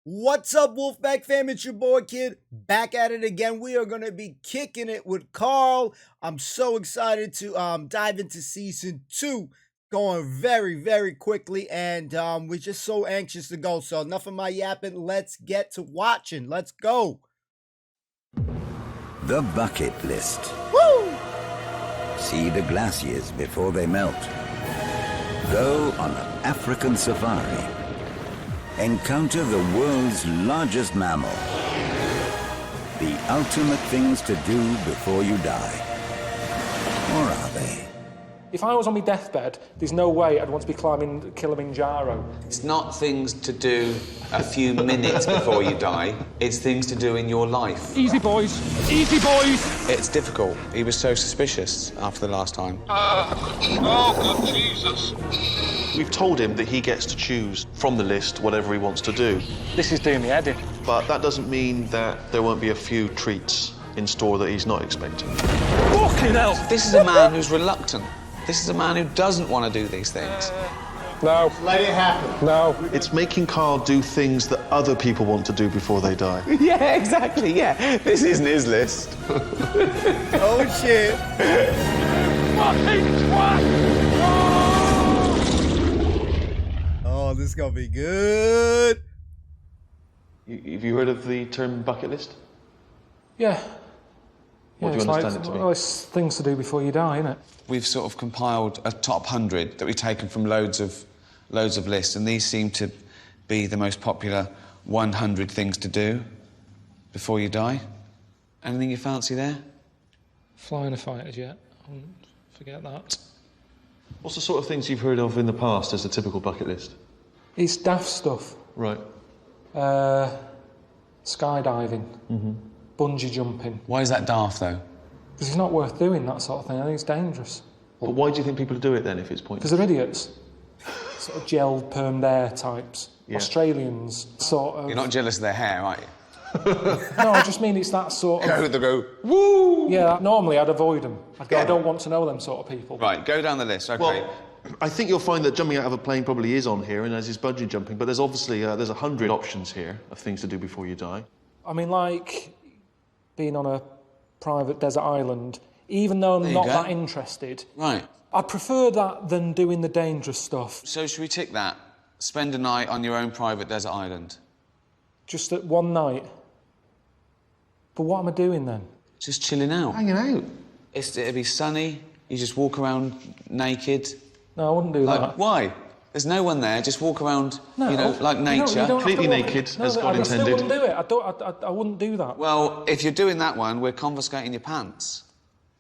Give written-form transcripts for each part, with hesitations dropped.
What's up, Wolfpack fam? It's your boy Kid, back at it again. We are going to be kicking it with Carl. I'm so excited to dive into season 2, going very, very quickly, and we're just so anxious to go. So enough of my yapping. Let's get to watching. Let's go. The bucket list. Woo! See the glaciers before they melt. Go on an African safari. Encounter the world's largest mammal. The ultimate things to do before you die. Or are they? If I was on my deathbed, there's no way I'd want to be climbing Kilimanjaro. It's not things to do a few minutes before you die. It's things to do in your life. Easy, boys. Easy, boys. It's difficult. He was so suspicious after the last time. Oh, good Jesus. We've told him that he gets to choose from the list whatever he wants to do. This is doing me head in. But that doesn't mean that there won't be a few treats in store that he's not expecting. Fucking hell. This is a man who's reluctant. This is a man who doesn't want to do these things. No. Let it happen. No. It's making Carl do things that other people want to do before they die. Yeah, exactly, yeah. This isn't his list. Oh, shit. Fucking twat. Oh, this is going to be good. Have you heard of the term bucket list? Yeah. What do you it's understand it to be? Well, it's things to do before you die, isn't it? We've sort of compiled a top 100 that we've taken from loads of lists, and these seem to be the most popular 100 things to do before you die. Anything you fancy there? Flying a fighter jet. I wouldn't forget that. What's the sort of things you've heard of in the past as a typical bucket list? It's daft stuff. Right. Skydiving. Bungee jumping. Why is that daft, though? Because it's not worth doing, that sort of thing. I think it's dangerous. But why do you think people do it then if it's pointless? Because they're idiots. Sort of gelled, permed hair types. Yeah. Australians, sort of. You're not jealous of their hair, are you? No, I just mean it's that sort of... Go, woo! Yeah, normally I'd avoid them. I'd go, I don't want to know them sort of people. Right, go down the list, OK. Well, I think you'll find that jumping out of a plane probably is on here, and as is bungee jumping, but there's obviously there's 100 options here of things to do before you die. I mean, like, being on a private desert island, even though I'm not that interested, Right. I'd prefer that than doing the dangerous stuff. So should we tick that? Spend a night on your own private desert island. Just at one night. But what am I doing then? Just chilling out. Hanging out. It'd be sunny, you just walk around naked. No, I wouldn't do that. Why? There's no one there, just walk around, you know, like nature. You don't Completely have to naked, no, as God I intended. still wouldn't do it. I wouldn't do that. Well, if you're doing that one, we're confiscating your pants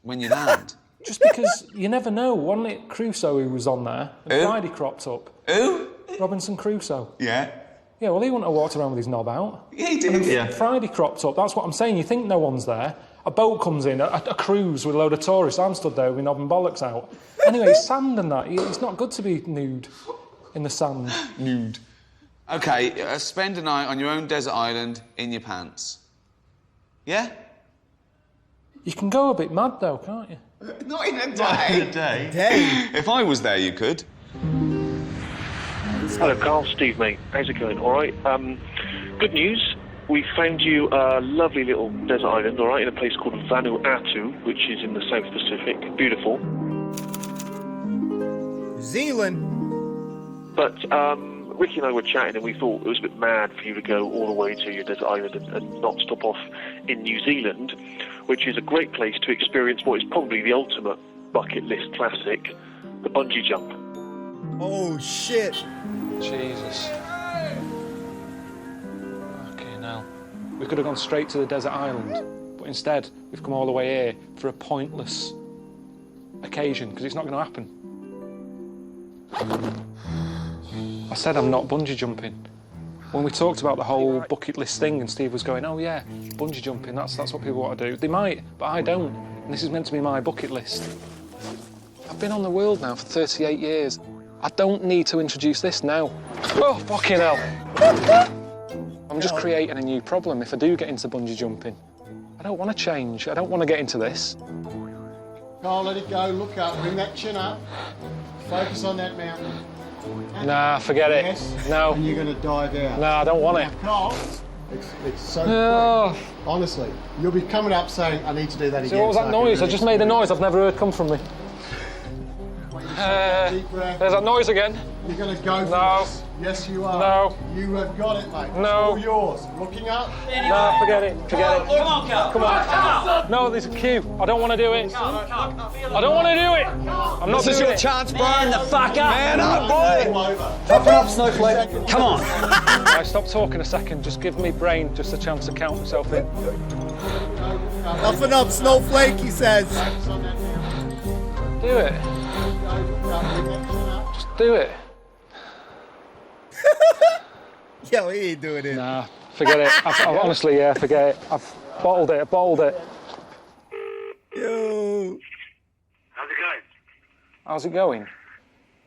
when you land. Just because you never know. Wasn't it Crusoe who was on there? And Who? Friday cropped up. Who? Robinson Crusoe. Yeah. Yeah, well, he wouldn't have walked around with his knob out. Yeah, he did. Yeah. Friday cropped up. That's what I'm saying. You think no one's there. A boat comes in, a cruise with a load of tourists. I'm stood there with my knob and bollocks out. Anyway, it's sand and that. It's not good to be nude in the sand. Nude. OK, spend a night on your own desert island in your pants. Yeah? You can go a bit mad, though, can't you? Not in a day. Good day. Hey. If I was there, you could. Hello, Carl. Steve, mate. How's it going? All right. Good news. We found you a lovely little desert island, all right, in a place called Vanuatu, which is in the South Pacific. Beautiful. New Zealand. But Ricky and I were chatting, and we thought it was a bit mad for you to go all the way to your desert island and not stop off in New Zealand, which is a great place to experience what is probably the ultimate bucket list classic, the bungee jump. Oh, shit. Jesus. Okay, now. We could have gone straight to the desert island, but instead we've come all the way here for a pointless occasion, because it's not going to happen. I said I'm not bungee jumping. When we talked about the whole bucket list thing and Steve was going, oh yeah, bungee jumping, that's what people want to do. They might, but I don't. And this is meant to be my bucket list. I've been on the world now for 38 years. I don't need to introduce this now. Oh, fucking hell. I'm just creating a new problem if I do get into bungee jumping. I don't want to change. I don't want to get into this. Carl, let it go. Look up. Bring that chin up. Focus on that mountain. Nah, forget it. Yes. No. And you're going to dive out. No, I don't want Now, it. Carl, it's so Oh. quick. Honestly, you'll be coming up saying, I need to do that So again. what was so that I can noise? I really just made a experience noise I've never heard come from me. Deep breath. There's that noise again. You're going to go for No. this. Yes, you are. No. You have got it, mate. It's No. all yours. Looking up. No, forget it. Forget it. Come on, Carl. Come on. No, there's a queue. I don't want to do it. I don't want to do it. I'm not doing it. chance, Brian. The fuck up. Man up, All over. Toughen up, Snowflake. Come on. Right, stop talking a second. Just give me brain just a chance to count myself in. Toughen up, Snowflake, he says. Do it. Just do it. Yo, he ain't doing it. Nah, forget it. I've honestly, yeah, forget it. I've bottled it. Yo. How's it going? How's it going?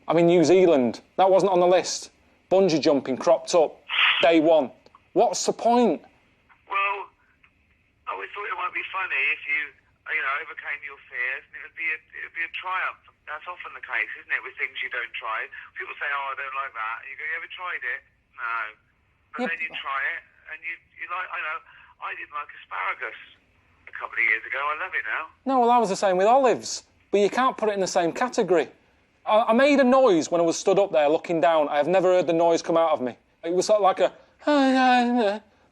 I'm in New Zealand. That wasn't on the list. Bungee jumping cropped up. Day one. What's the point? Well, I always thought it might be funny if you overcame your fears, and it would be a triumph. That's often the case, isn't it, with things you don't try? People say, "Oh, I don't like that." You go, "You ever tried it?" No. But then you try it, and you like. I didn't like asparagus a couple of years ago. I love it now. No, well, I was the same with olives. But you can't put it in the same category. I made a noise when I was stood up there looking down. I have never heard the noise come out of me. It was sort of like a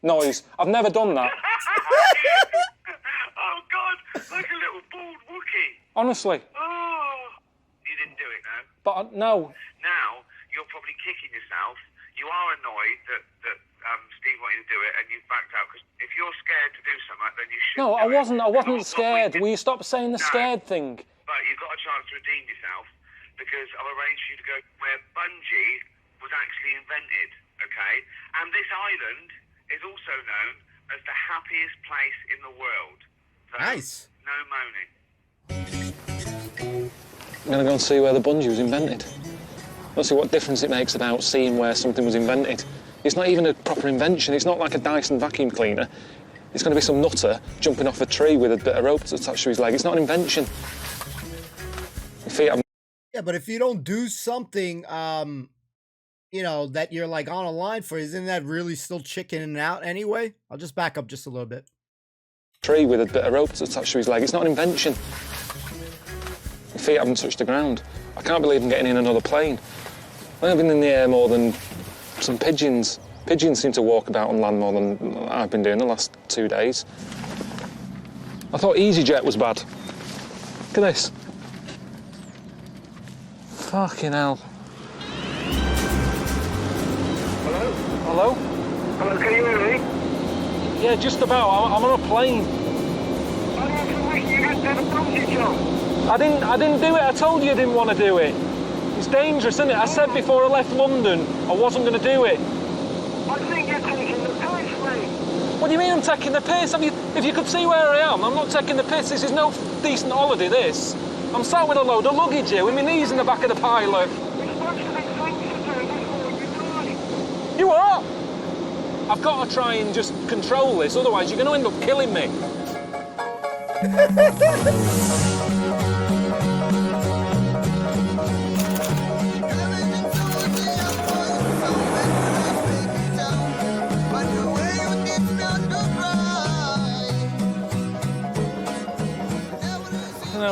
noise. I've never done that. Oh, God, like a little bald Wookiee. Honestly. Oh, you didn't do it, no? But no. Now, you're probably kicking yourself. You are annoyed that Steve wanted to do it and you've backed out, because if you're scared to do something, then you should. No, I wasn't. I wasn't scared. Will you stop saying the No. scared thing? But you've got a chance to redeem yourself, because I've arranged for you to go where bungee was actually invented, okay? And this island is also known as the happiest place in the world. So, Nice. no moaning. I'm going to go and see where the bungee was invented. Let's see what difference it makes about seeing where something was invented. It's not even a proper invention. It's not like a Dyson vacuum cleaner. It's going to be some nutter jumping off a tree with a bit of rope attached to his leg. It's not an invention. Yeah, but if you don't do something, that you're like on a line for, isn't that really still chickening out anyway? I'll just back up just a little bit. Tree with a bit of rope attached to his leg. It's not an invention. My feet haven't touched the ground. I can't believe I'm getting in another plane. I've been in the air more than some pigeons. Pigeons seem to walk about on land more than I've been doing the last 2 days. I thought EasyJet was bad. Look at this. Fucking hell. Hello? Hello? Hello, can you hear me? Yeah, just about. I'm on a plane. You didn't do the bungee jump. I didn't do it. I told you I didn't want to do it. It's dangerous, isn't it? I said before I left London I wasn't going to do it. I think you're taking the piss, mate. What do you mean I'm taking the piss? If you could see where I am, I'm not taking the piss. This is no decent holiday, this. I'm sat with a load of luggage here, with my knees in the back of the pilot. We're supposed to be things to do before you die. You what? I've got to try and just control this, otherwise you're going to end up killing me.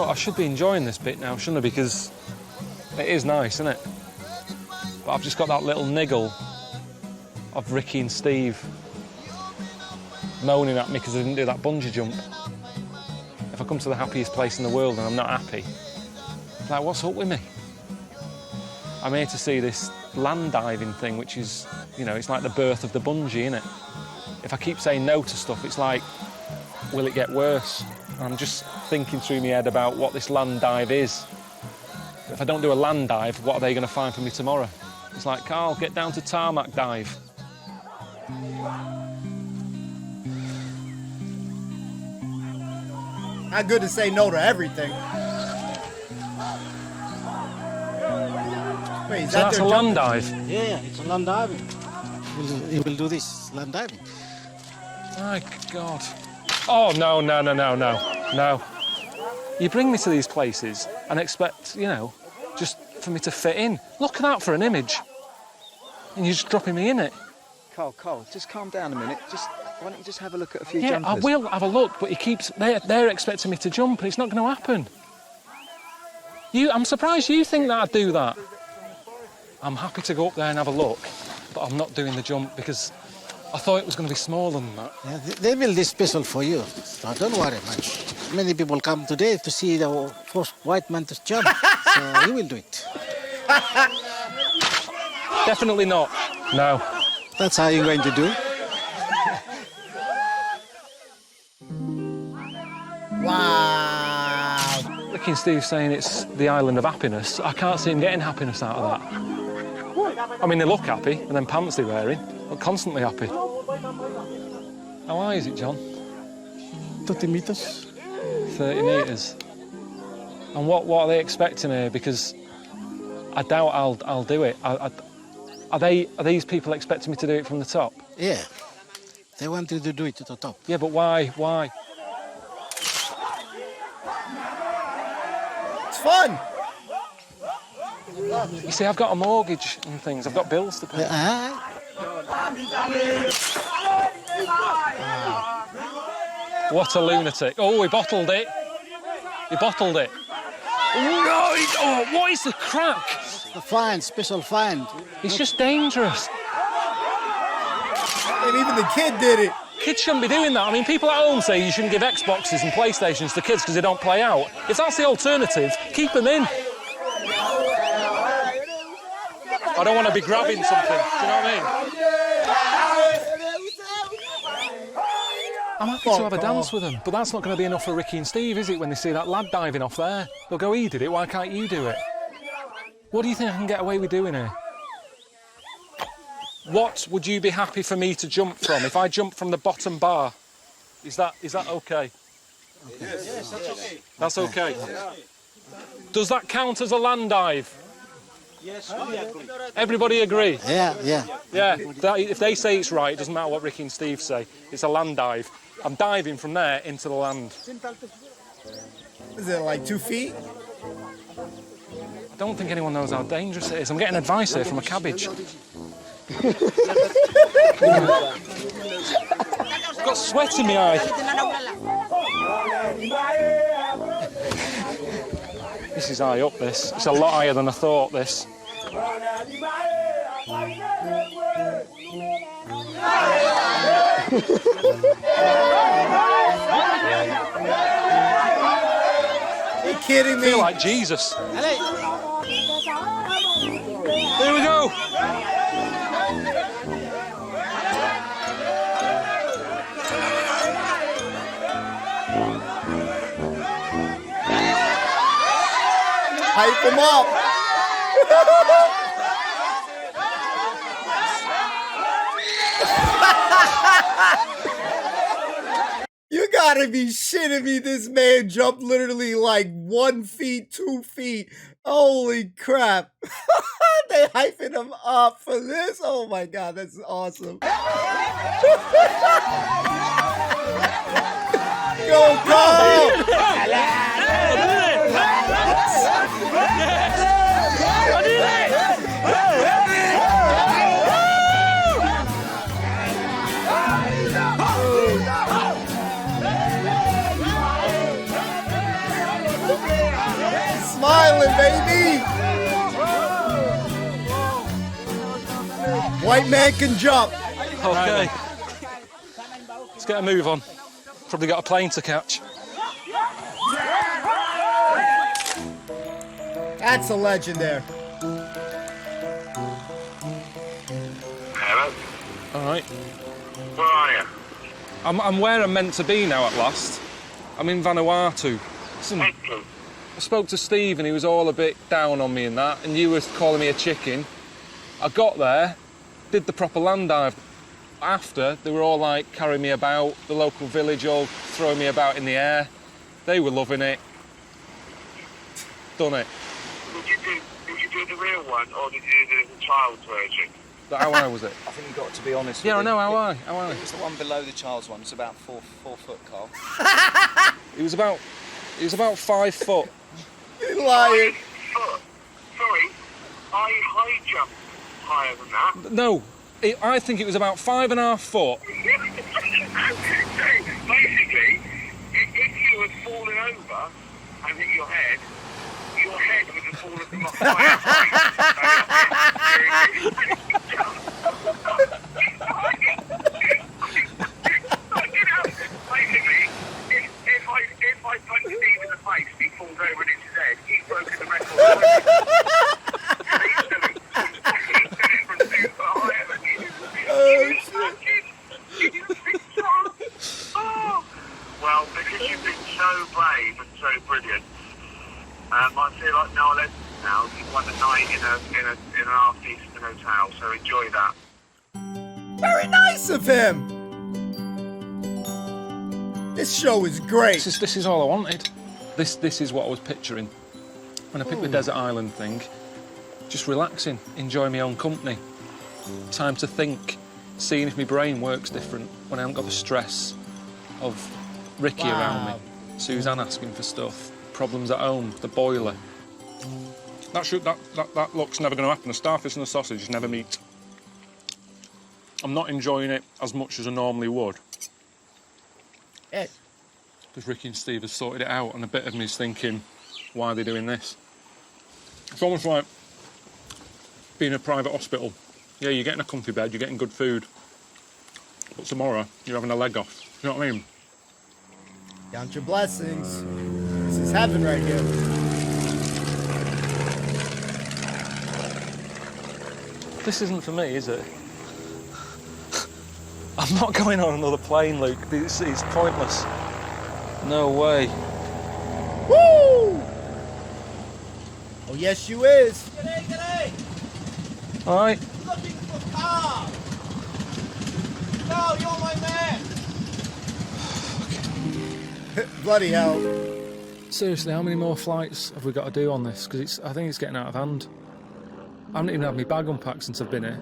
I should be enjoying this bit now, shouldn't I? Because it is nice, isn't it? But I've just got that little niggle of Ricky and Steve moaning at me because I didn't do that bungee jump. If I come to the happiest place in the world and I'm not happy, like, what's up with me? I'm here to see this land diving thing, which is, it's like the birth of the bungee, innit? If I keep saying no to stuff, it's like, will it get worse? I'm just thinking through my head about what this land dive is. If I don't do a land dive, what are they going to find for me tomorrow? It's like, Carl, get down to tarmac dive. Not good to say no to everything. Wait, So that's a land dive? Yeah, it's a land diving. He will do this land diving. My God. Oh, no. You bring me to these places and expect, just for me to fit in. Look at that for an image. And you're just dropping me in it. Carl, just calm down a minute. Why don't you just have a look at a few Yeah, jumpers? I will have a look, but they're expecting me to jump, and it's not going to happen. I'm surprised you think that I'd do that. I'm happy to go up there and have a look, but I'm not doing the jump because I thought it was going to be smaller than that. Yeah, they build this special for you, so don't worry much. Many people come today to see the first white man to jump, so you will do it. Definitely not. No. That's how you're going to do. Wow. Ricky and Steve saying it's the island of happiness. I can't see them getting happiness out of that. I mean, they look happy, and then pants they're wearing, but constantly happy. How high is it, John? 30 meters. 30 metres. And what are they expecting here? Because I doubt I'll do it. Are these people expecting me to do it from the top? Yeah. They want you to do it to the top. Yeah, but why? Why? It's fun. You see, I've got a mortgage and things. I've got bills to pay. What a lunatic. Oh, he bottled it. He bottled it. Oh, what is the crack? A find, special find. It's just dangerous. And even the kid did it. Kids shouldn't be doing that. I mean, people at home say you shouldn't give Xboxes and PlayStations to kids because they don't play out. If that's the alternative, keep them in. I don't want to be grabbing something, do you know what I mean? I'm happy to have a dance with them, but that's not going to be enough for Ricky and Steve, is it, when they see that lad diving off there? They'll go, he did it, why can't you do it? What do you think I can get away with doing here? What would you be happy for me to jump from? If I jump from the bottom bar, is that okay? Yes, that's okay. That's okay. Does that count as a land dive? Yes, we agree. Everybody agree? Yeah. Yeah, if they say it's right, it doesn't matter what Ricky and Steve say. It's a land dive. I'm diving from there into the land. Is it like 2 feet? I don't think anyone knows how dangerous it is. I'm getting advice here from a cabbage. I've got sweat in my eye. This is high up, this. It's a lot higher than I thought, this. You're kidding me? I feel like Jesus. Here we go. Hype him up. You gotta be shitting me. This man jumped literally like 1 feet, 2 feet. Holy crap. They hyping him up for this. Oh my God, that's awesome. Go, Carl! Smiling, baby! White man can jump. Okay. Let's get a move on. Probably got a plane to catch. That's a legend there. Hello? All right. Where are you? I'm where I'm meant to be now at last. I'm in Vanuatu. Listen, I spoke to Steve and he was all a bit down on me and that, and you were calling me a chicken. I got there, did the proper land dive. After, they were all like carrying me about, the local village all throwing me about in the air. They were loving it. Done it. Did you do the real one, or did you do the child's version? How high was it? I think you've got to be honest Yeah, with I know, how high? It's the one below the child's one. It's about four foot, Carl. It was about 5 foot. You're lying. 5 foot? Sorry, high jump higher than that? No, I think it was about 5.5 foot. So, basically, if you had fallen over and hit your head would have fallen from a higher Basically, if I punch Steve in the face, he falls over and hits his head, he's broken the record. He's done it from 2 foot higher than you. Well, because you've been so brave and so brilliant, I feel like no less now. You've won a night in an half-decent hotel, so enjoy that. Very nice of him. This show is great. This is all I wanted. This is what I was picturing when I picked the desert island thing. Just relaxing, enjoying my own company. Time to think, seeing if my brain works different when I haven't got the stress of Ricky around me, Suzanne asking for stuff, problems at home, the boiler. That look's never going to happen. The starfish and the sausage never meet. I'm not enjoying it as much as I normally would. Yes. Because Ricky and Steve have sorted it out, and a bit of me is thinking, why are they doing this? It's almost like being in a private hospital. Yeah, you're getting a comfy bed, you're getting good food, but tomorrow you're having a leg off. You know what I mean? Count your blessings. This is heaven right here. This isn't for me, is it? I'm not going on another plane, Luke. It's pointless. No way. Woo! Oh, yes, you is. G'day. All right. Looking for Carl. Carl, you're my man. Bloody hell. Seriously, how many more flights have we got to do on this? Because I think it's getting out of hand. I haven't even had my bag unpacked since I've been here.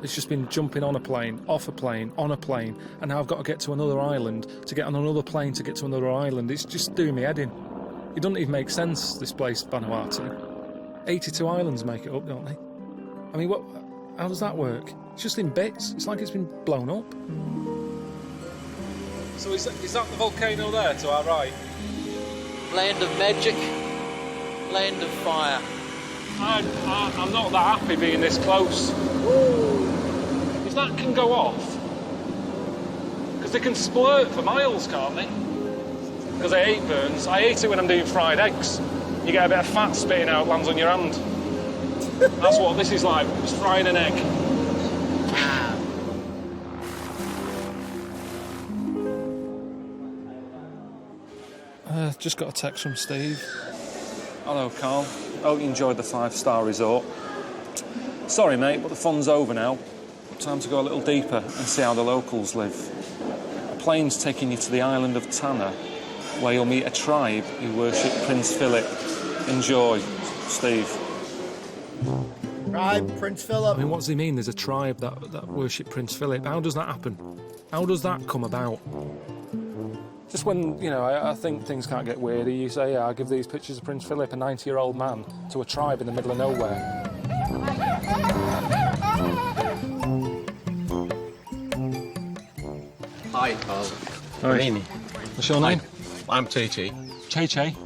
It's just been jumping on a plane, off a plane, on a plane, and now I've got to get to another island, to get on another plane to get to another island. It's just doing me head in. It doesn't even make sense, this place, Vanuatu. 82 islands make it up, don't they? I mean, how does that work? It's just in bits. It's like it's been blown up. So is that the volcano there, to our right? Land of magic, land of fire. I'm not that happy being this close. If that can go off, because they can splurt for miles, can't they? Because I hate burns. I hate it when I'm doing fried eggs. You get a bit of fat spitting out, lands on your hand. That's what this is like, just frying an egg. Just got a text from Steve. Hello, Carl. Hope you enjoyed the 5-star resort. Sorry, mate, but the fun's over now. Time to go a little deeper and see how the locals live. A plane's taking you to the island of Tanna, where you'll meet a tribe who worship Prince Philip. Enjoy, Steve. Tribe, Prince Philip. I mean, what does he mean? There's a tribe that worship Prince Philip. How does that happen? How does that come about? Just when, you know, I think things can't get weirder, you say, yeah, I'll give these pictures of Prince Philip, a 90-year-old man, to a tribe in the middle of nowhere. Hi, Carl. Hi. Name? What's your name? I'm Che Che. Che Che? Yeah.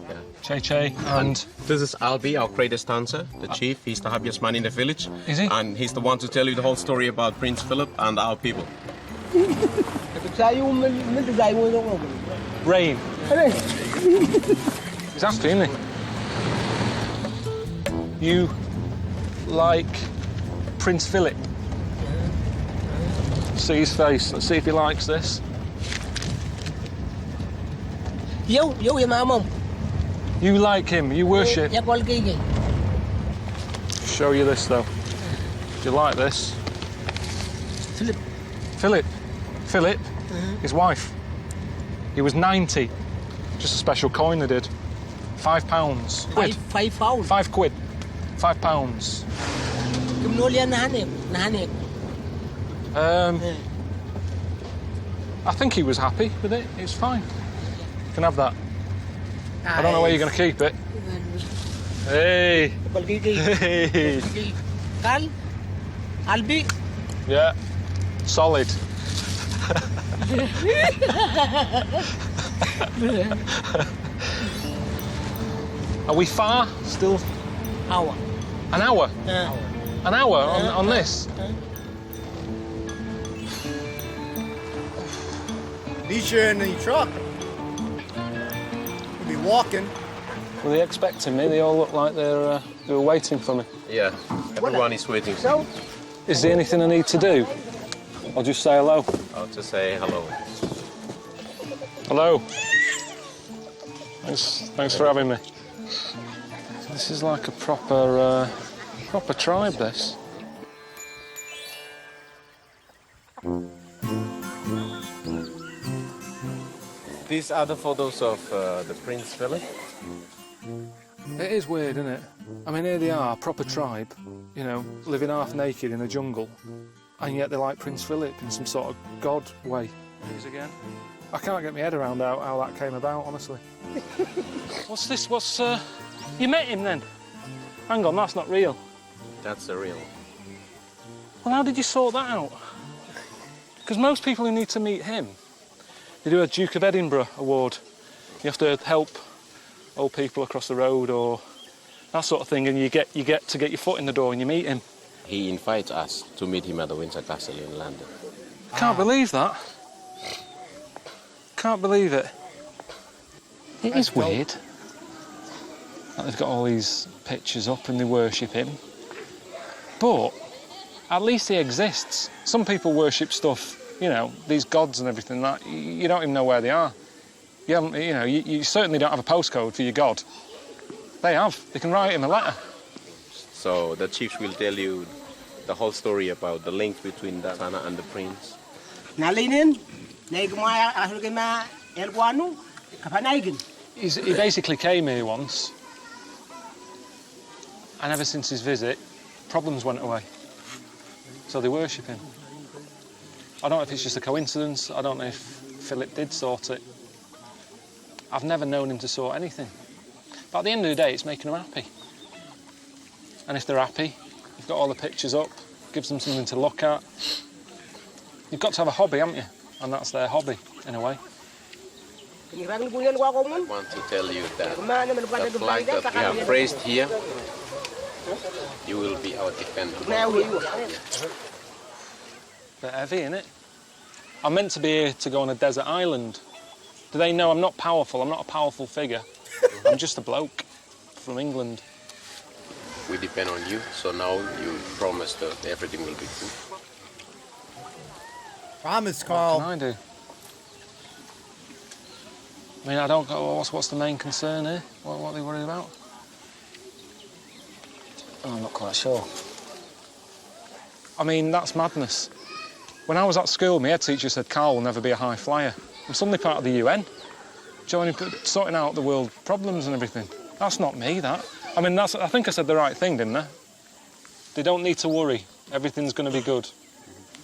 Che Che, and... This is Albi, our greatest dancer, the chief. He's the happiest man in the village. Is he? And he's the one to tell you the whole story about Prince Philip and our people. Rain. He's happy, isn't he? You like Prince Philip? See his face. Let's see if he likes this. You like him? You worship? Show you this, though. Do you like this? Philip? His wife. He was 90. Just a special coin they did. £5. Quid. £5. £5. £5. I think he was happy with it. It's fine. You can have that. Nice. I don't know where you're going to keep it. Hey! Hey! Carl? Albi? Yeah, solid. Are we far still? Hour. An hour? An hour on this? At least you're in the truck. You'll be walking. Were they expecting me? They all look like they were waiting for me. Yeah, everyone is waiting. Is there anything I need to do? I'll just say hello. I'll just say hello. Hello. Thanks for having me. This is like a proper tribe, this. These are the photos of the Prince Philip. It is weird, isn't it? I mean, here they are, proper tribe, you know, living half naked in a jungle, and yet they're like Prince Philip in some sort of god way. These again. I can't get my head around how that came about, honestly. What's this? You met him then? Hang on, that's not real. That's the real. Well, how did you sort that out? Because most people who need to meet him, they do a Duke of Edinburgh award. You have to help old people across the road or that sort of thing, and you get to get your foot in the door and you meet him. He invites us to meet him at the Windsor Castle in London. Can't believe that. Can't believe it. It is weird that they've got all these pictures up and they worship him. But at least he exists. Some people worship stuff, you know, these gods and everything that you don't even know where they are. You haven't, you know, you certainly don't have a postcode for your god. They have. They can write him a letter. So the chiefs will tell you the whole story about the link between the Sana and the prince. He basically came here once, and ever since his visit, problems went away. So they worship him. I don't know if it's just a coincidence. I don't know if Philip did sort it. I've never known him to sort anything. But at the end of the day, it's making them happy. And if they're happy, you've got all the pictures up, gives them something to look at. You've got to have a hobby, haven't you? And that's their hobby, in a way. I want to tell you that the flag that we have raised here, you will be our defender. Bit heavy, innit? I'm meant to be here to go on a desert island. Do they know I'm not powerful? I'm not a powerful figure. I'm just a bloke from England. We depend on you, so now you promise that everything will be good. Promise, Carl. What can I do? I mean, I don't go, what's the main concern here? What are they worried about? Oh, I'm not quite sure. I mean, that's madness. When I was at school, my head teacher said Carl will never be a high flyer. I'm suddenly part of the UN, sorting out the world problems and everything. That's not me, that. I mean, I think I said the right thing, didn't I? They don't need to worry. Everything's going to be good.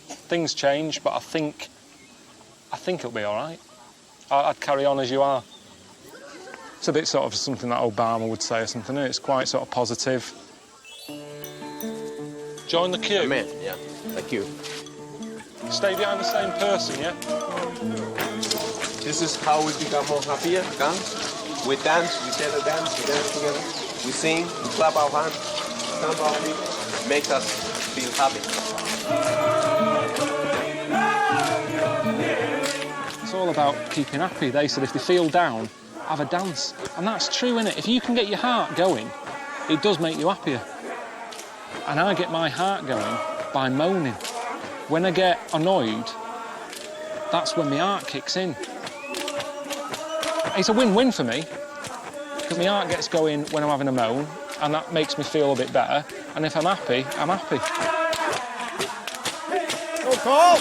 Things change, but I think it'll be all right. I'd carry on as you are. It's a bit sort of something that Obama would say or something, isn't it? It's quite sort of positive. Join the queue. Amen, yeah, the queue. Stay behind the same person, yeah? This is how we become more happier, guys. We dance, we tell the dance, we dance together. We sing, we clap our hands, stamp our feet, makes us feel happy. It's all about keeping happy. They said if they feel down, have a dance. And that's true, innit? If you can get your heart going, it does make you happier. And I get my heart going by moaning. When I get annoyed, that's when my heart kicks in. It's a win-win for me, because my heart gets going when I'm having a moan, and that makes me feel a bit better. And if I'm happy, I'm happy. Go, Carl!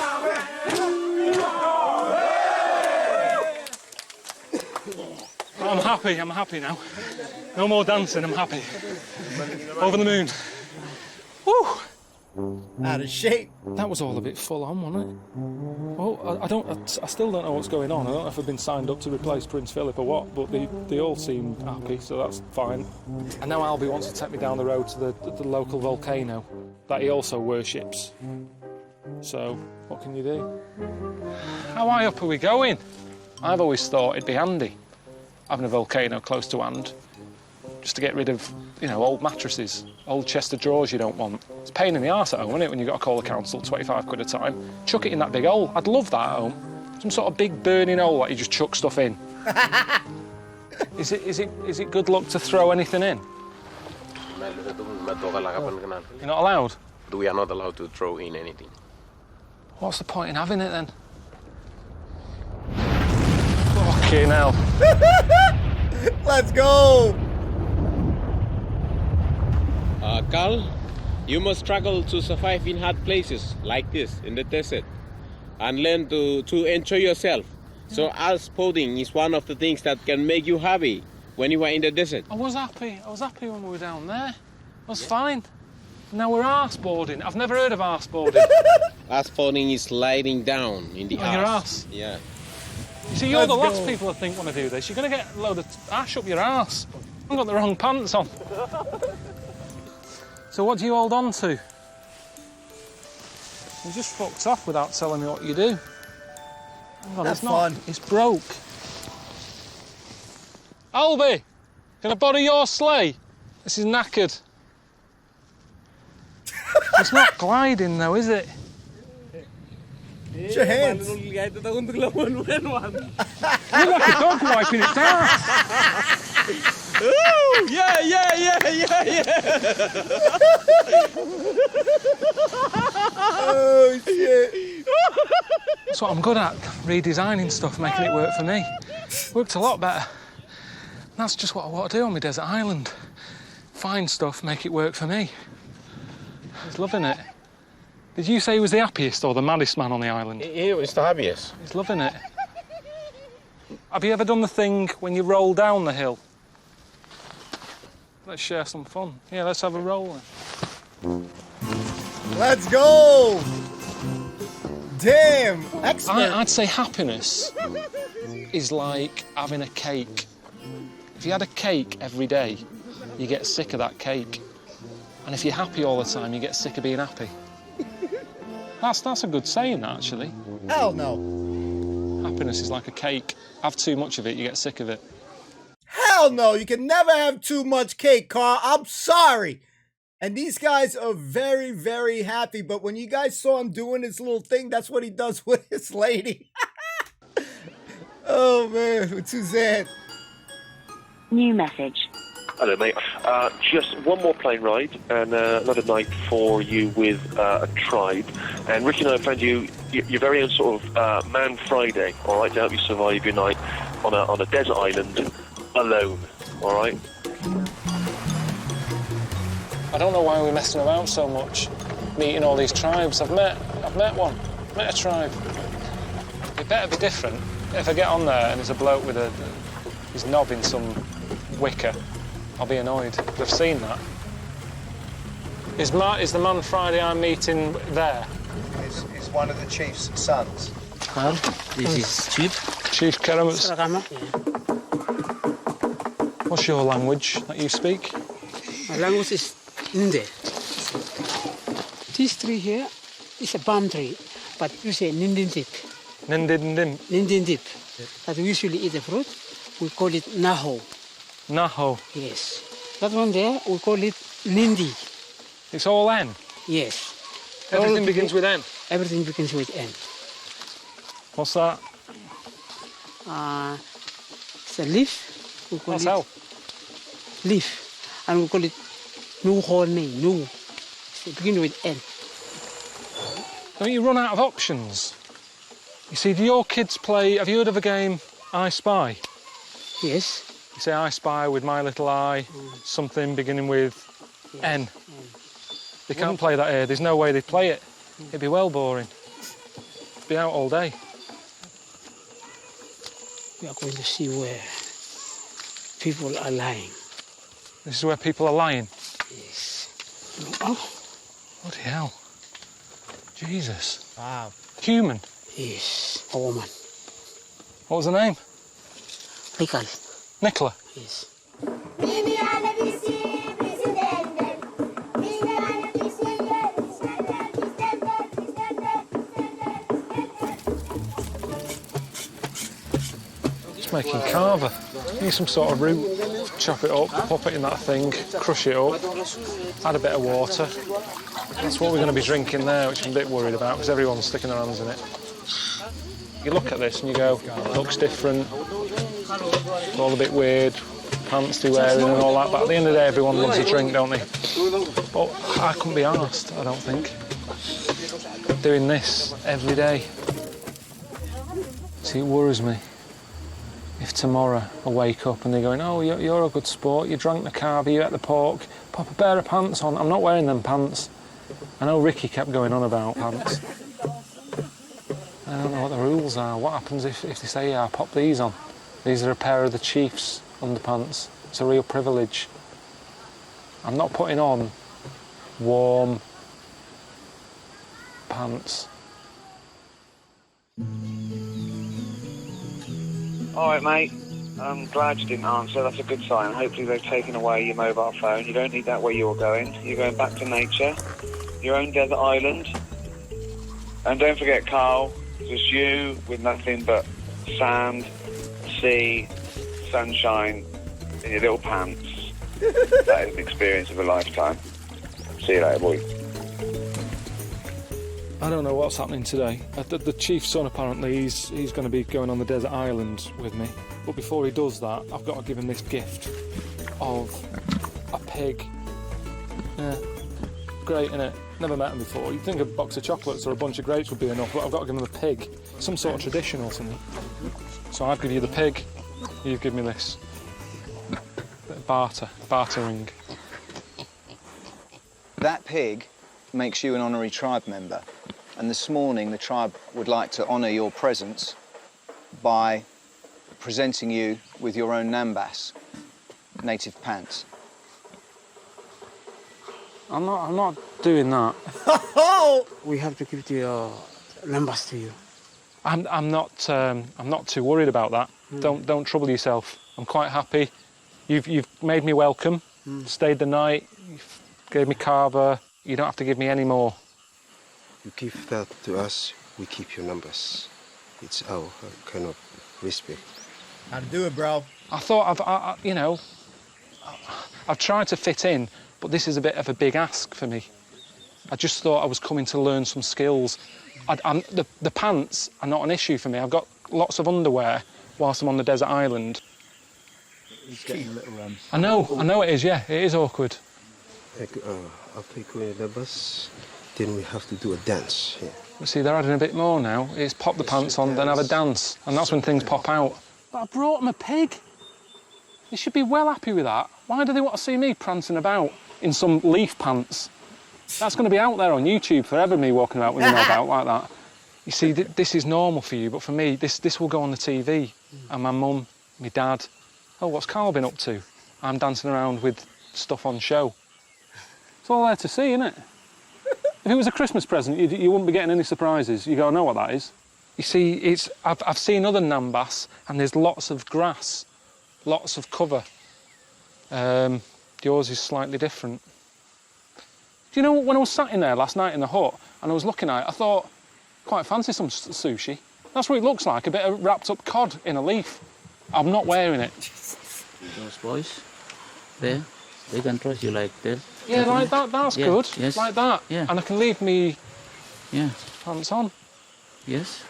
I'm happy now. No more dancing, I'm happy. Over the moon. Woo! Out of shape. That was all a bit full on, wasn't it? Well, I still don't know what's going on. I don't know if I've been signed up to replace Prince Philip or what, but they all seem happy, so that's fine. And now Albie wants to take me down the road to the local volcano. that he also worships. So, what can you do? How high up are we going? I've always thought it'd be handy having a volcano close to hand, just to get rid of, you know, old mattresses, old chest of drawers you don't want. It's a pain in the arse at home, isn't it, when you've got to call the council 25 quid a time? Chuck it in that big hole. I'd love that at home. Some sort of big burning hole that you just chuck stuff in. Is it good luck to throw anything in? You're not allowed? We are not allowed to throw in anything. What's the point in having it then? Fucking hell. Let's go! Carl, you must struggle to survive in hard places like this in the desert and learn to enjoy yourself. So ice boarding is one of the things that can make you happy when you are in the desert. I was happy when we were down there. I was fine. Now we're arse boarding. I've never heard of arse boarding. Arse boarding is sliding down in the on your arse. Yeah. You see, you're the last people I think want to do this. You're going to get a load of ash up your arse. I've got the wrong pants on. So what do you hold on to? You just fucked off without telling me what you do. Hang on, That's it's not. fun. It's broke. Albie, can I borrow your sleigh? This is knackered. It's not gliding though, is it? Put your hands. You're like a dog wiping its ass. Ooh, yeah. Oh, shit. That's what I'm good at, redesigning stuff, making it work for me. Worked a lot better. That's just what I want to do on my desert island. Find stuff, make it work for me. He's loving it. Did you say he was the happiest or the maddest man on the island? He was the happiest. He's loving it. Have you ever done the thing when you roll down the hill? Let's share some fun. Yeah, let's have a roll then. Let's go! Damn, expert. I'd say happiness is like having a cake. If you had a cake every day, you get sick of that cake. And if you're happy all the time, you get sick of being happy. That's a good saying, actually. Hell no. Happiness is like a cake. Have too much of it, you get sick of it. Hell no, you can never have too much cake, Carl. I'm sorry. And these guys are very, very happy. But when you guys saw him doing this little thing, that's what he does with his lady. Oh, man, with Suzanne. New message. Hello, mate. Just one more plane ride and another night for you with a tribe. And Ricky and I found your very own sort of Man Friday, all right, to help you survive your night on a desert island alone, all right? I don't know why we're messing about so much, meeting all these tribes. I've met one, met a tribe. It better be different. If I get on there and there's a bloke with his knob in some wicker, I'll be annoyed. I've seen that. Is the Man Friday I'm meeting there? Is one of the chief's sons. Carl, this is Chief. Chief Keramus. What's your language that you speak? My language is Ninde. This tree here is a palm tree, but you say Nindindip. Nindindip. Nindindip. That we usually eat the fruit. We call it Naho. Naho? Yes. That one there, we call it Nindi. It's all N? Yes. Everything begins with N? Everything begins with N. What's that? It's a leaf. We call What's it hell? Leaf. And we call it Nu Horne, Nu. It begins with N. Don't you run out of options? You see, do your kids play... Have you heard of a game, I Spy? Yes. You say I Spy with my little eye, something beginning with N. They can't play that here. There's no way they'd play it. It'd be well boring. Be out all day. We are going to see where people are lying. This is where people are lying? Yes. Oh. Bloody hell. Jesus. Wow. Human? Yes, a woman. What was her name? Nicola. Nicola? Yes. making carver. Need some sort of root, chop it up, pop it in that thing, crush it up, add a bit of water. That's what we're going to be drinking there, which I'm a bit worried about because everyone's sticking their hands in it. You look at this and you go, it looks different, it's all a bit weird, pants they're wearing and all that, but at the end of the day everyone loves a drink, don't they? But I couldn't be arsed, I don't think, doing this every day. See, it worries me if tomorrow I wake up and they're going, oh, you're a good sport, you drank the carver, you ate the pork, pop a pair of pants on. I'm not wearing them pants. I know Ricky kept going on about pants. I don't know what the rules are. What happens if they say, yeah, pop these on? These are a pair of the chief's underpants. It's a real privilege. I'm not putting on warm pants. All right, mate. I'm glad you didn't answer. That's a good sign. Hopefully they've taken away your mobile phone. You don't need that where you're going. You're going back to nature, your own desert island. And don't forget, Carl, just you with nothing but sand, sea, sunshine in your little pants. That is an experience of a lifetime. See you later, boy. I don't know what's happening today. The chief's son, apparently, he's going to be going on the desert island with me. But before he does that, I've got to give him this gift of a pig. Yeah, great, innit? Never met him before. You'd think a box of chocolates or a bunch of grapes would be enough, but I've got to give him a pig. Some sort of tradition or something. So I'd give you the pig, you give me this. Bit of bartering. That pig makes you an honorary tribe member. And this morning, the tribe would like to honour your presence by presenting you with your own nambas, native pants. I'm not doing that. We have to give the numbers to you. I'm not too worried about that. Don't trouble yourself. I'm quite happy. You've made me welcome. Stayed the night. You've gave me carver. You don't have to give me any more. You give that to us, we keep your numbers. It's our kind of respect. How to do it, bro? I thought I've tried to fit in, but this is a bit of a big ask for me. I just thought I was coming to learn some skills. The pants are not an issue for me. I've got lots of underwear whilst I'm on the desert island. It's getting a little... I know it is, yeah. It is awkward. After you go in the bus, then we have to do a dance here. See, they're adding a bit more now. It's pop the pants on, then have a dance, and that's when things pop out. But I brought them a pig. They should be well happy with that. Why do they want to see me prancing about in some leaf pants? That's going to be out there on YouTube forever, me walking about with my about like that. You see, this is normal for you, but for me, this will go on the TV. And my mum, my dad, oh, what's Carl been up to? I'm dancing around with stuff on show. It's all there to see, isn't it? If it was a Christmas present, you wouldn't be getting any surprises. You go, I know what that is. You see, I've seen other nambas, and there's lots of grass, lots of cover. Yours is slightly different. Do you know, when I was sat in there last night in the hut, and I was looking at it, I thought, quite fancy some sushi. That's what it looks like, a bit of wrapped up cod in a leaf. I'm not wearing it. Those boys, there, they can trust you like that. Yeah, like that, that's good. Yes. Like that. Yeah. And I can leave me pants on. Yes.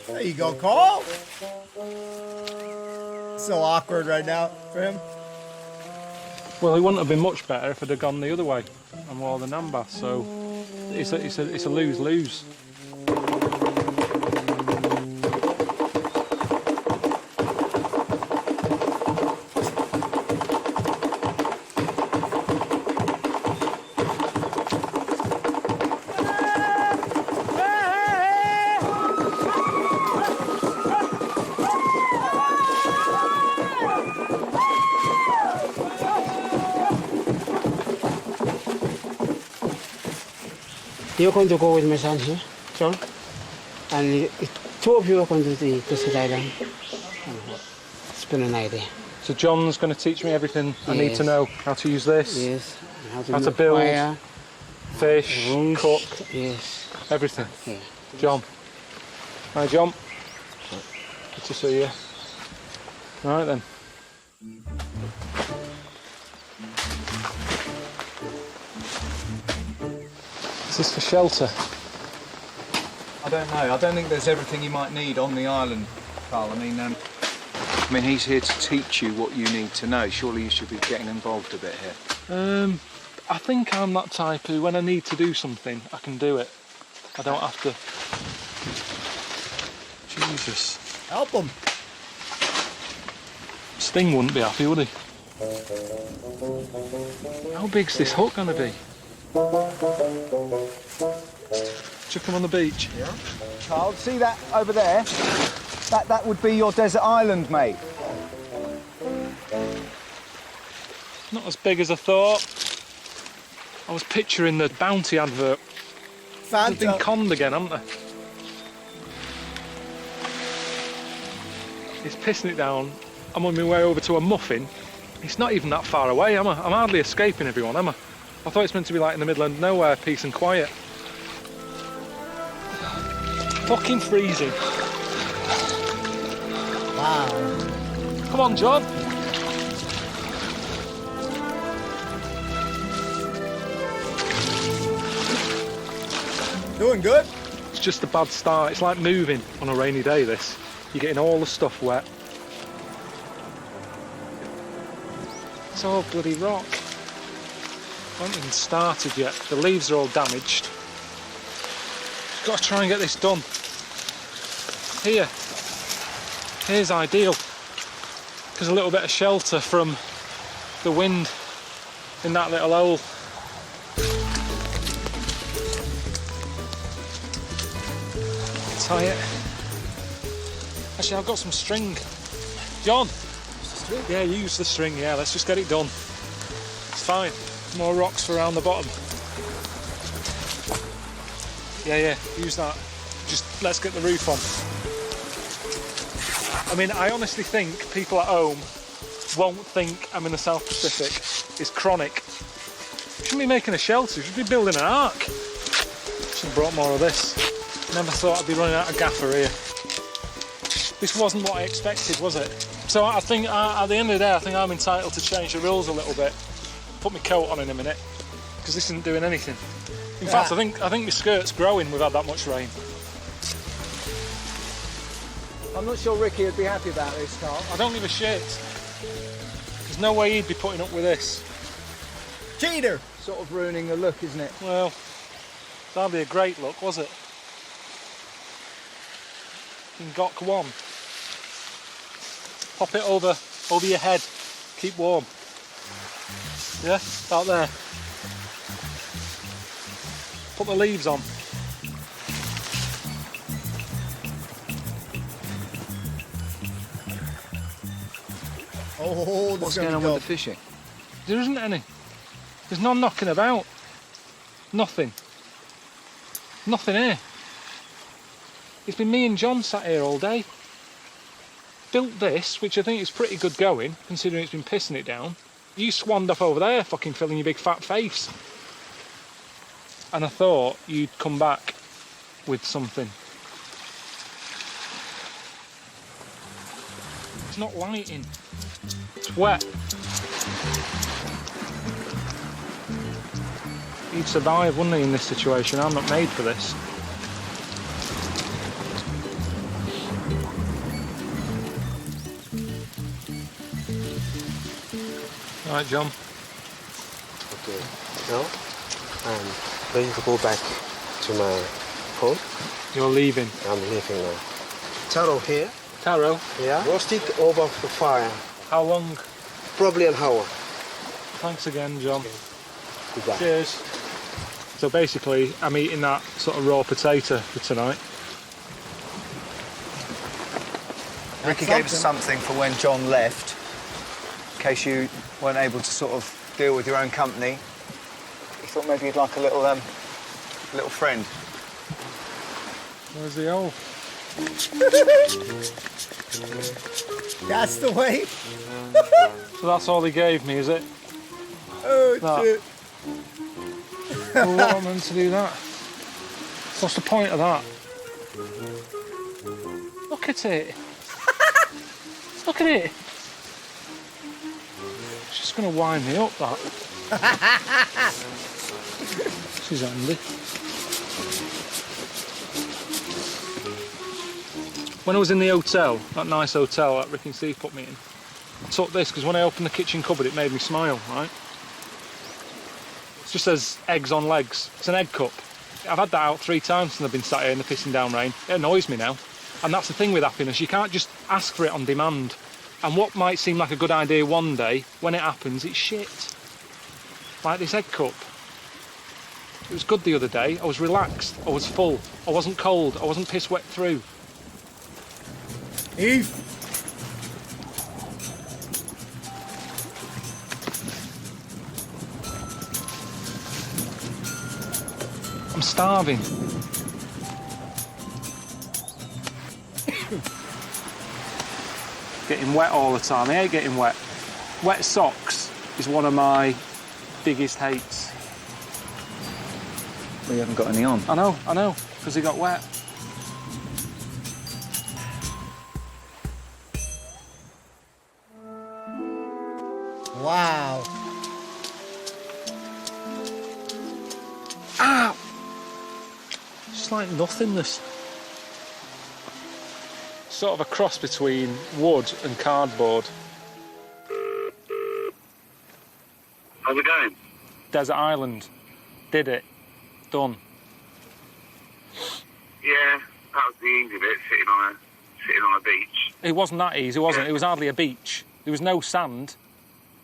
There you go, Carl. So awkward right now for him. Well, it wouldn't have been much better if I'd have gone the other way and wore the namba, so it's a lose-lose. You're going to go with my son here, John, and two of you are going to the desert island. Spend a night there. So John's going to teach me everything I need to know. How to use this. Yes. How to build. Fire, fish. rooms, Cook. Yes. Everything. Yeah. John. Hi, John. Good to see you. Right then. Is this for shelter? I don't know. I don't think there's everything you might need on the island, Carl. I mean, he's here to teach you what you need to know. Surely you should be getting involved a bit here. I think I'm that type who, when I need to do something, I can do it. I don't have to... Jesus. Help him. Sting wouldn't be happy, would he? How big's this hook gonna be? Chuck him on the beach. Yeah. Carl, see that over there? That would be your desert island, mate. Not as big as I thought. I was picturing the Bounty advert. They've been conned again, haven't they? It's pissing it down. I'm on my way over to a muffin. It's not even that far away, am I? I'm hardly escaping everyone, am I? I thought it's meant to be like in the middle of nowhere, peace and quiet. Fucking freezing. Wow. Come on, John. Doing good? It's just a bad start. It's like moving on a rainy day, this. You're getting all the stuff wet. It's all bloody rock. I haven't even started yet. The leaves are all damaged. Got to try and get this done. Here. Here's ideal. There's a little bit of shelter from the wind in that little hole. Tie it. Actually, I've got some string. John! Yeah, use the string, yeah, let's just get it done. It's fine. More rocks for around the bottom. Yeah, use that. Just let's get the roof on. I mean, I honestly think people at home won't think I'm in the South Pacific. It's chronic. We shouldn't be making a shelter, we should be building an ark. Should have brought more of this. Never thought I'd be running out of gaffer here. This wasn't what I expected, was it? So I think at the end of the day, I think I'm entitled to change the rules a little bit. Put my coat on in a minute, because this isn't doing anything. In fact, I think my skirt's growing. We've had that much rain. I'm not sure Ricky would be happy about this, Carl. I don't give a shit. There's no way he'd be putting up with this. Cheater! Sort of ruining the look, isn't it? Well, it's hardly a great look, was it? In Gok 1. Pop it over your head. Keep warm. Yeah, about there. Put the leaves on. Oh, what's going on with the fishing? There isn't any. There's none knocking about. Nothing. Nothing here. It's been me and John sat here all day. Built this, which I think is pretty good going, considering it's been pissing it down. You swanned off over there, fucking filling your big fat face. And I thought you'd come back with something. It's not lighting. It's wet. He'd survive, wouldn't he, in this situation? I'm not made for this. All right, John. Okay, now I'm ready to go back to my home. You're leaving? I'm leaving now. Taro here. Taro? Yeah. Roast it over the fire. How long? Probably an hour. Thanks again, John. Okay. Goodbye. Cheers. So basically, I'm eating that sort of raw potato for tonight. Ricky gave us something for when John left, in case you weren't able to sort of deal with your own company. He thought maybe you'd like a little friend. Where's the hole? That's the way. So that's all he gave me, is it? Oh, that. shit. Well, what am I meant to do that? What's the point of that? Look at it. Look at it. Just going to wind me up, that. This is handy. When I was in the hotel, that nice hotel that Rick and Steve put me in, I took this because when I opened the kitchen cupboard, it made me smile, right? It just says eggs on legs. It's an egg cup. I've had that out 3 times since I've been sat here in the pissing down rain. It annoys me now. And that's the thing with happiness. You can't just ask for it on demand. And what might seem like a good idea one day, when it happens, it's shit. Like this egg cup. It was good the other day. I was relaxed. I was full. I wasn't cold. I wasn't piss wet through. Eve. I'm starving. Getting wet all the time. I hate getting wet. Wet socks is one of my biggest hates. Well, you haven't got any on. I know, because he got wet. Wow. Ah! It's like nothingness. Sort of a cross between wood and cardboard. How's it going? Desert Island. Did it. Done. Yeah, that was the easy bit, sitting on a beach. It wasn't that easy, was it? It was hardly a beach. There was no sand.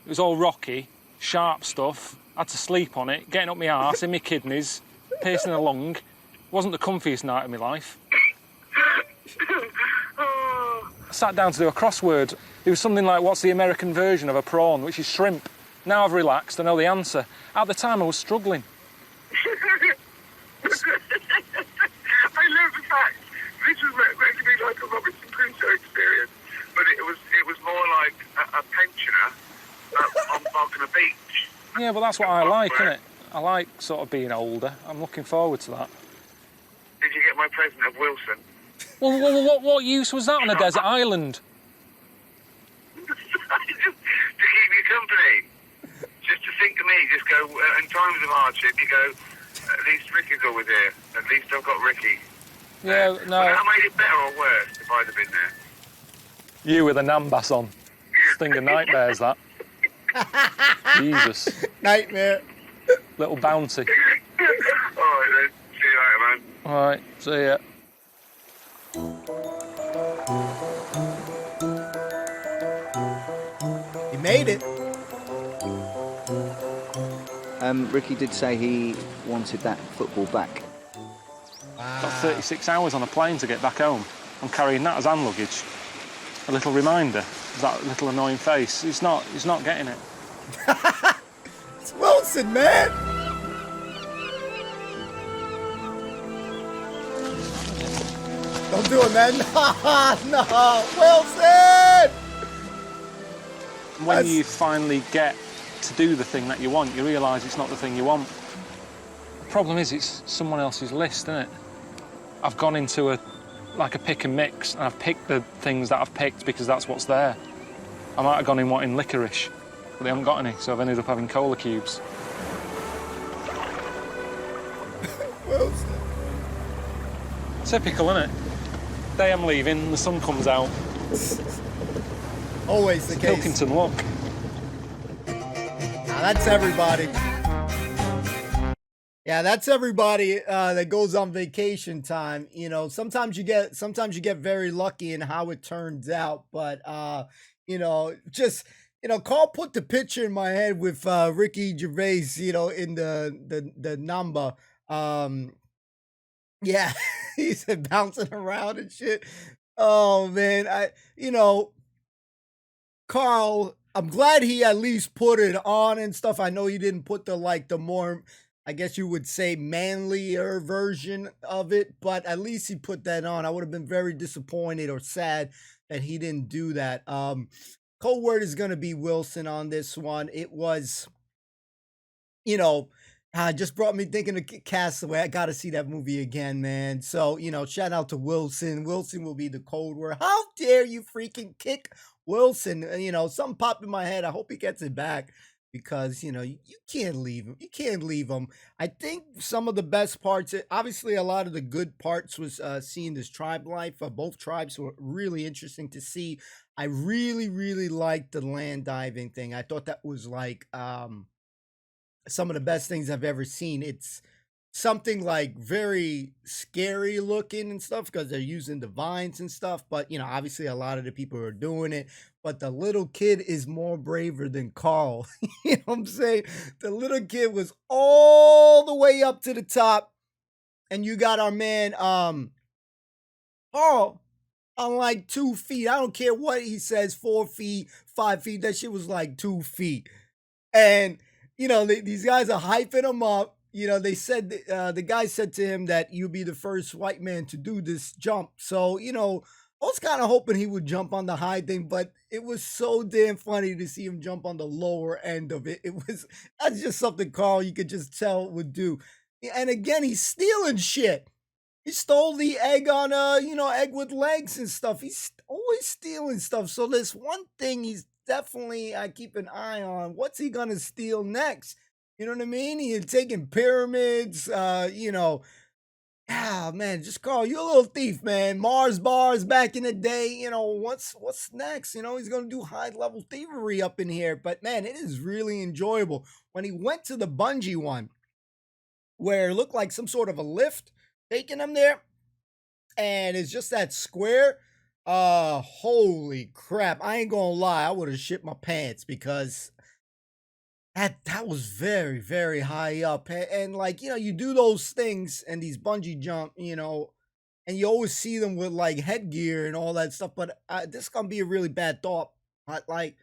It was all rocky, sharp stuff. I had to sleep on it, getting up my arse, in my kidneys, pacing along. It wasn't the comfiest night of my life. I sat down to do a crossword. It was something like, what's the American version of a prawn, which is shrimp. Now I've relaxed, I know the answer. At the time, I was struggling. I love the fact this was meant to be like a Robinson Crusoe experience, but it was more like a pensioner on a beach. Yeah, but that's what I like, innit? I like sort of being older. I'm looking forward to that. Did you get my present of Wilson? Well, what use was that on a desert island? Just to keep you company. Just to think of me, just go, in times of hardship, you go, at least Ricky's always here. At least I've got Ricky. Yeah, no. Well, that made it better or worse if I'd have been there. You with a Nambas on. Sting of nightmares, that. Jesus. Nightmare. Little bounty. All right, then. See you later, man. All right, see ya. He made it. Ricky did say he wanted that football back. Got 36 hours on a plane to get back home. I'm carrying that as hand luggage. A little reminder of that little annoying face. He's not getting it. It's Wilson, man. Don't do it, man. No, Wilson. When you finally get to do the thing that you want, you realise it's not the thing you want. The problem is it's someone else's list, isn't it? I've gone into a pick and mix, and I've picked the things that I've picked because that's what's there. I might have gone in wanting licorice, but they haven't got any, so I've ended up having cola cubes. Wilson. Typical, innit? Day I'm leaving, the sun comes out. Always the case. Pilkington look. Now that's everybody. Yeah, that's everybody that goes on vacation time. You know, sometimes you get very lucky in how it turns out, but you know, just Carl put the picture in my head with Ricky Gervais, in the number. Yeah, he said bouncing around and shit. Oh man, Carl, I'm glad he at least put it on and stuff. I know he didn't put the more, I guess you would say, manlier version of it, but at least he put that on. I would have been very disappointed or sad that he didn't do that. Code word is going to be Wilson on this one. It was, Just brought me thinking of Castaway. I gotta see that movie again, man. So, shout out to Wilson. Wilson will be the code word. How dare you freaking kick Wilson? Something popped in my head. I hope he gets it back because, you can't leave him. You can't leave him. I think some of the best parts, obviously, a lot of the good parts was seeing this tribe life. Both tribes were really interesting to see. I really, really liked the land diving thing. I thought that was like, some of the best things I've ever seen. It's something like very scary looking and stuff because they're using the vines and stuff. But obviously a lot of the people are doing it. But the little kid is more braver than Carl. You know what I'm saying? The little kid was all the way up to the top. And you got our man Carl on like 2 feet. I don't care what he says, 4 feet, 5 feet. That shit was like 2 feet. And these guys are hyping him up. They said the guy said to him that you'll be the first white man to do this jump. So, I was kind of hoping he would jump on the high thing, but it was so damn funny to see him jump on the lower end of it. That's just something Carl, you could just tell would do. And again, he's stealing shit. He stole the egg on egg with legs and stuff. He's always stealing stuff. So there's one thing he's definitely I keep an eye on. What's he gonna steal next? You know what I mean? He's taking pyramids, man, just Carl, you're a little thief, man. Mars bars back in the day, what's next? He's gonna do high level thievery up in here. But man, it is really enjoyable. When he went to the bungee one, where it looked like some sort of a lift taking him there, and it's just that square. Holy crap. I ain't gonna lie. I would have shit my pants because that was very, very high up. And like, you do those things and these bungee jump, and you always see them with like headgear and all that stuff. But this is gonna be a really bad thought. Like,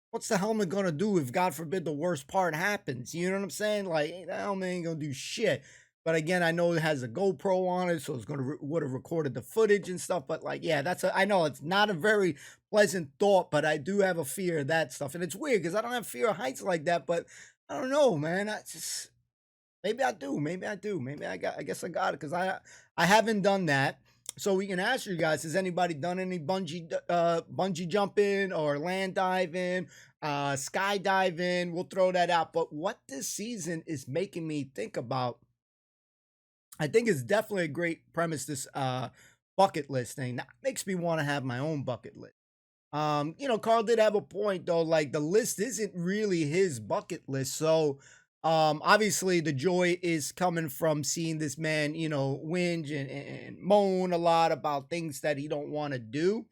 what's the helmet gonna do if God forbid the worst part happens? You know what I'm saying? Like, the helmet ain't gonna do shit. But again, I know it has a GoPro on it, so it's gonna would have recorded the footage and stuff. But like, yeah, I know it's not a very pleasant thought, but I do have a fear of that stuff, and it's weird because I don't have fear of heights like that. But I don't know, man. Maybe I do. Maybe I guess I got it because I haven't done that. So we can ask you guys: has anybody done any bungee jumping or land diving, skydiving? We'll throw that out. But what this season is making me think about, I think it's definitely a great premise, this bucket list thing. That makes me want to have my own bucket list. Carl did have a point though, like the list isn't really his bucket list. So obviously the joy is coming from seeing this man, whinge and moan a lot about things that he don't want to do.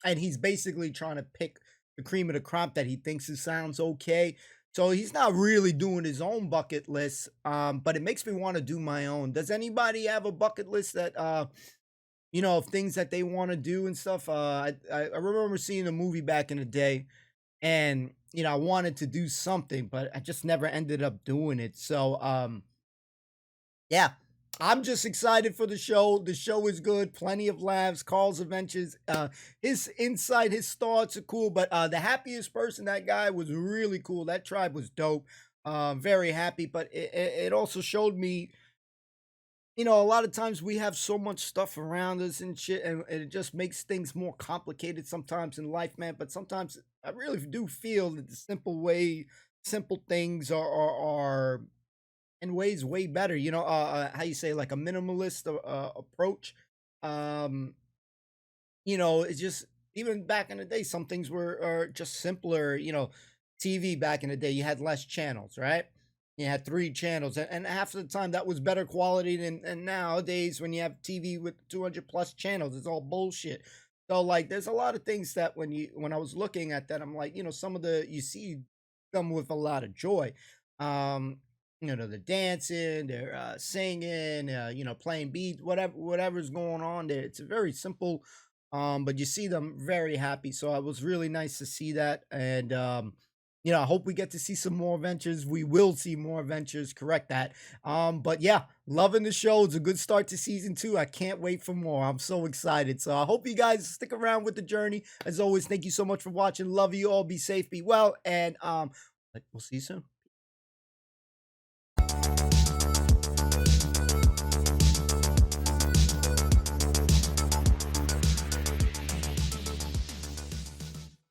And he's basically trying to pick the cream of the crop that he thinks it sounds okay. So he's not really doing his own bucket list, but it makes me want to do my own. Does anybody have a bucket list that, of things that they want to do and stuff? I remember seeing a movie back in the day, and I wanted to do something, but I just never ended up doing it. So, yeah. I'm just excited for the show. The show is good. Plenty of laughs. Carl's adventures. His insight, his thoughts are cool. But the happiest person, that guy was really cool. That tribe was dope. Very happy. But it also showed me, a lot of times we have so much stuff around us and shit, and it just makes things more complicated sometimes in life, man. But sometimes I really do feel that the simple things are in ways way better. How you say, like a minimalist approach. It's just, even back in the day, some things are just simpler. TV back in the day, you had less channels, right? You had 3 channels, and half of the time that was better quality than nowadays when you have TV with 200 plus channels. It's all bullshit. So like, there's a lot of things that when I was looking at that, I'm like, some of you see them with a lot of joy. They're dancing, they're singing, playing beats, whatever's going on there. It's very simple, but you see them very happy. So it was really nice to see that, and I hope we get to see some more adventures. We will see more adventures. Correct that. But yeah, loving the show. It's a good start to season 2. I can't wait for more. I'm so excited. So I hope you guys stick around with the journey. As always, thank you so much for watching. Love you all. Be safe, be well, and we'll see you soon.